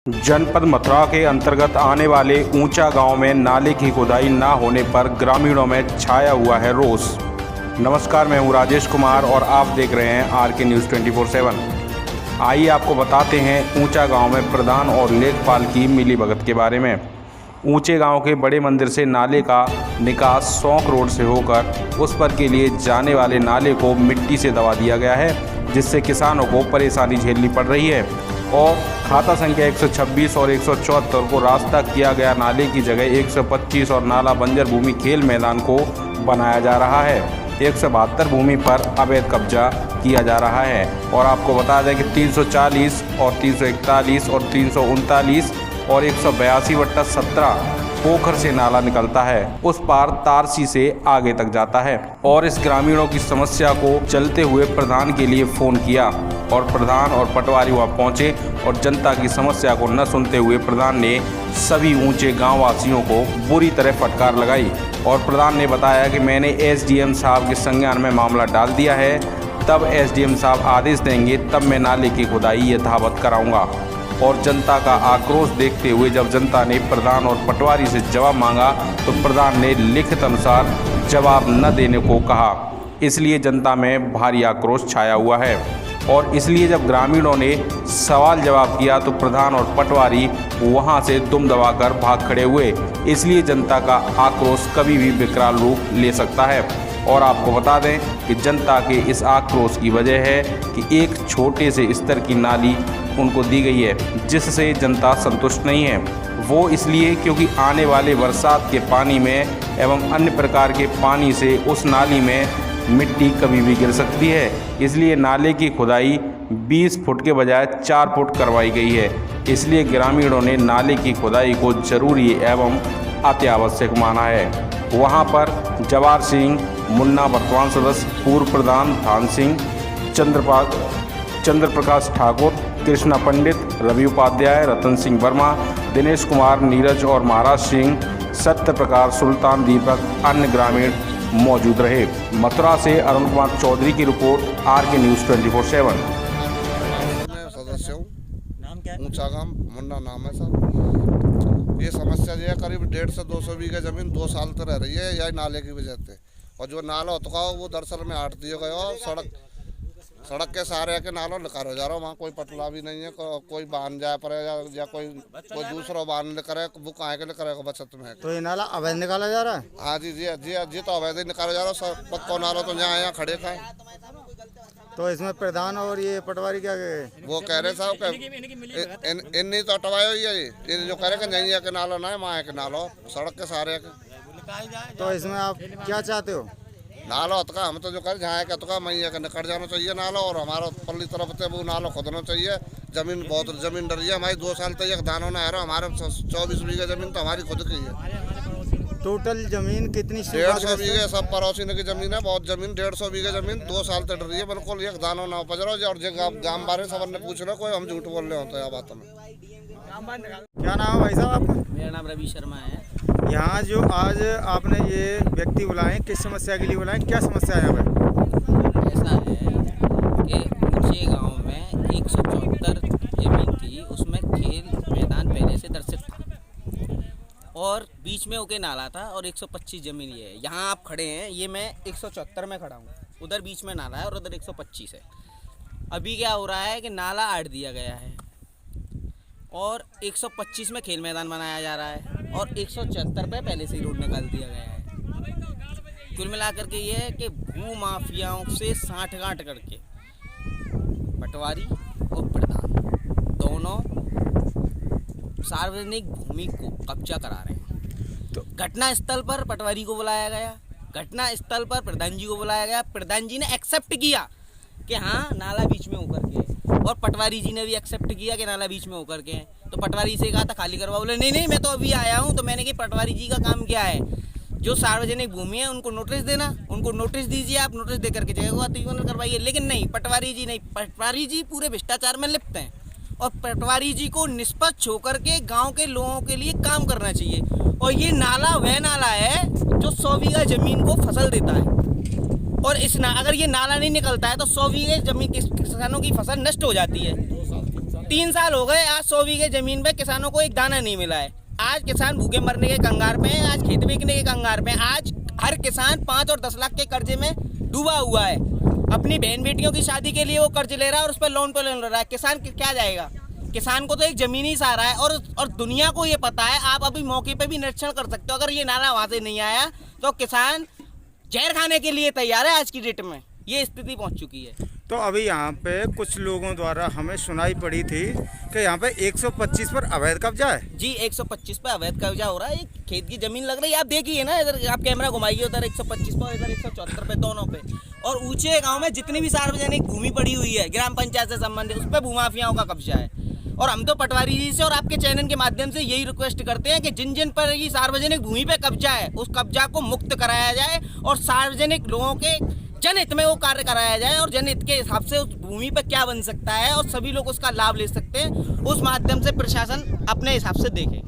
जनपद मथुरा के अंतर्गत आने वाले ऊंचा गांव में नाले की खुदाई न होने पर ग्रामीणों में छाया हुआ है रोष। नमस्कार, मैं हूं राजेश कुमार और आप देख रहे हैं आरके न्यूज़ 24/7। आइए आपको बताते हैं ऊंचा गांव में प्रधान और लेखपाल की मिलीभगत के बारे में। ऊंचे गांव के बड़े मंदिर से नाले का निकास सौंक रोड से होकर उस पर के लिए जाने वाले नाले को मिट्टी से दबा दिया गया है, जिससे किसानों को परेशानी झेलनी पड़ रही है। और खाता संख्या 126 और 174 को रास्ता किया गया नाले की जगह 125 और नाला बंजर भूमि खेल मैदान को बनाया जा रहा है। 172 भूमि पर अवैध कब्जा किया जा रहा है। और आपको बता दें कि 340 और 341 और 339 और 182/17 पोखर से नाला निकलता है, उस पार तारसी से आगे तक जाता है। और इस ग्रामीणों की समस्या को चलते हुए प्रधान के लिए फ़ोन किया और प्रधान और पटवारी वहाँ पहुँचे और जनता की समस्या को न सुनते हुए प्रधान ने सभी ऊंचे गाँव वासियों को बुरी तरह फटकार लगाई। और प्रधान ने बताया कि मैंने एसडीएम साहब के संज्ञान में मामला डाल दिया है, तब एसडीएम साहब आदेश देंगे तब मैं नाले की खुदाई यथावत कराऊंगा। और जनता का आक्रोश देखते हुए जब जनता ने प्रधान और पटवारी से जवाब मांगा तो प्रधान ने लिखित अनुसार जवाब न देने को कहा। इसलिए जनता में भारी आक्रोश छाया हुआ है। और इसलिए जब ग्रामीणों ने सवाल जवाब किया तो प्रधान और पटवारी वहां से दुम दबाकर भाग खड़े हुए। इसलिए जनता का आक्रोश कभी भी विकराल रूप ले सकता है। और आपको बता दें कि जनता के इस आक्रोश की वजह है कि एक छोटे से स्तर की नाली उनको दी गई है, जिससे जनता संतुष्ट नहीं है। वो इसलिए क्योंकि आने वाले बरसात के पानी में एवं अन्य प्रकार के पानी से उस नाली में मिट्टी कभी भी गिर सकती है। इसलिए नाले की खुदाई 20 फुट के बजाय 4 फुट करवाई गई है। इसलिए ग्रामीणों ने नाले की खुदाई को जरूरी एवं अत्यावश्यक माना है। वहां पर जवार सिंह, मुन्ना वर्तमान सदस्य, पूर्व प्रधान धान सिंह, चंद्र प्रकाश ठाकुर, कृष्णा पंडित, रवि उपाध्याय, रतन सिंह वर्मा, दिनेश कुमार, नीरज और महाराज सिंह, सत्य प्रकाश, सुल्तान, दीपक, अन्य ग्रामीण मौजूद रहे। मथुरा से अरुण कुमार चौधरी की रिपोर्ट, आरके न्यूज़ 24/7। सदस्य हूँ, ऊंचा गांव मुन्ना नाम है साहब। ये समस्या जो है करीब 150 से 200 बीघा जमीन 2 साल तो रह रही है यही नाले की वजह से। और जो नाला होता है वो दरअसल में हट दिया गया और सड़क के सहारे के नालों निकाल हो जा रहा है। वहाँ कोई पटला भी नहीं है, कोई बांध जाए पर या कोई दूसरा बांध करे, वो कहाँ के लिए करेगा बचत में। तो ये नाला अवैध निकाला जा रहा है? हाँ जी जी जी जी, तो अवैध निकाला जा रहा है। पक्का नाला तो यहाँ खड़े का है। तो इसमें प्रधान और ये पटवारी क्या वो कह रहे साहब इन्हीं तो हटवाया ही है। ये जो कह रहे नहीं है कि नाला ना है, वहाँ के नाला सड़क के सहारे के। तो इसमें आप क्या चाहते हो? नाला होता हम तो जो कर जहाँ का तो मैया का निकट जाना चाहिए नाला, और हमारा पल्ली तरफ से वो नाला खोदना चाहिए। जमीन बहुत जमीन डरी है हमारी, 2 साल तक दानों ने आ रहा। हमारे 24 बीघा जमीन तो हमारी खुद की है। टोटल जमीन कितनी? 150 बीघे सब पड़ोसी की जमीन है, बहुत जमीन 150 बीघा जमीन 2 साल तक डरी है बिल्कुल। एक दानों ना उपज रहा और जो गाँव बारे सब ने पूछ रहे कोई हम झूठ बोल रहे होते हैं बातों में। क्या नाम है भाई साहब आपका? मेरा नाम रवि शर्मा है। यहाँ जो आज आपने ये व्यक्ति बुलाए, किस समस्या के लिए बुलाए, क्या समस्या है यहाँ पे? ऐसा है कि ऊंचे गांव में 174 जमीन थी, उसमें खेल मैदान पहले से दर्शित था और बीच में ओके नाला था और 125 जमीन ये है। यहाँ आप खड़े हैं, ये मैं 174 में खड़ा हूँ, उधर बीच में नाला है और उधर 125 है। अभी क्या हो रहा है कि नाला आड़ दिया गया है और 125 में खेल मैदान बनाया जा रहा है और 174 पे पहले से ही रोड निकाल दिया गया है। कुल मिलाकर के ये है कि भू माफियाओं से साठगांठ करके पटवारी और प्रधान दोनों सार्वजनिक भूमि को कब्जा करा रहे हैं। तो घटना स्थल पर पटवारी को बुलाया गया, घटना स्थल पर प्रधान जी को बुलाया गया। प्रधान जी ने एक्सेप्ट किया कि हाँ नाला बीच में होकर के, और पटवारी जी ने भी एक्सेप्ट किया कि नाला बीच में होकर के। तो पटवारी से कहा था खाली करवा, बोले नहीं मैं तो अभी आया हूँ। तो मैंने कहा पटवारी जी का काम क्या है? जो सार्वजनिक भूमि है उनको नोटिस देना, उनको नोटिस दीजिए, आप नोटिस दे करके जगह अतिक्रमण करवाइए। लेकिन नहीं, पटवारी जी नहीं, पटवारी जी पूरे भ्रष्टाचार में लिप्त हैं और पटवारी जी को निष्पक्ष होकर के गाँव के लोगों के लिए काम करना चाहिए। और ये नाला वह नाला है जो 100 बीघा जमीन को फसल देता है और अगर ये नाला नहीं निकलता है तो 100 बीघे जमीन किसानों की फसल नष्ट हो जाती है। 3 साल हो गए, आज 100 बीघे जमीन पे किसानों को एक दाना नहीं मिला है। आज किसान भूखे मरने के कंगार पे हैं, आज खेत बेचने के कंगार पे हैं। आज हर किसान 5 और 10 लाख के कर्जे में डूबा हुआ है। अपनी बहन बेटियों की शादी के लिए वो कर्ज ले रहा है और उस पर लोन पे लोन ले रहा है। किसान क्या जाएगा? किसान को तो एक जमीन ही सहारा है। और दुनिया को ये पता है, आप अभी मौके पे भी निरीक्षण कर सकते हो। अगर ये नाला वहां से नहीं आया तो किसान जहर खाने के लिए तैयार है। आज की डेट में ये स्थिति पहुंच चुकी है। तो अभी यहाँ पे कुछ लोगों द्वारा हमें सुनाई पड़ी थी कि यहाँ पे 125 पर अवैध कब्जा है। जी 125 पे अवैध कब्जा हो रहा है। एक खेत की जमीन लग रही है, आप देखिए ना, इधर आप कैमरा घुमाइए, उधर 125 पे, इधर 174 पे, दोनों पे। और ऊंचे गांव में जितनी भी सार्वजनिक भूमि पड़ी हुई है ग्राम पंचायत से संबंधित, उस पर भूमाफियाओं का कब्जा है। और हम तो पटवारी जी से और आपके चैनल के माध्यम से यही रिक्वेस्ट करते हैं कि जिन जिन पर ये सार्वजनिक भूमि पे कब्जा है, उस कब्जा को मुक्त कराया जाए और सार्वजनिक लोगों के जनहित में वो कार्य कराया जाए। और जनहित के हिसाब से उस भूमि पर क्या बन सकता है और सभी लोग उसका लाभ ले सकते हैं, उस माध्यम से प्रशासन अपने हिसाब से देखे।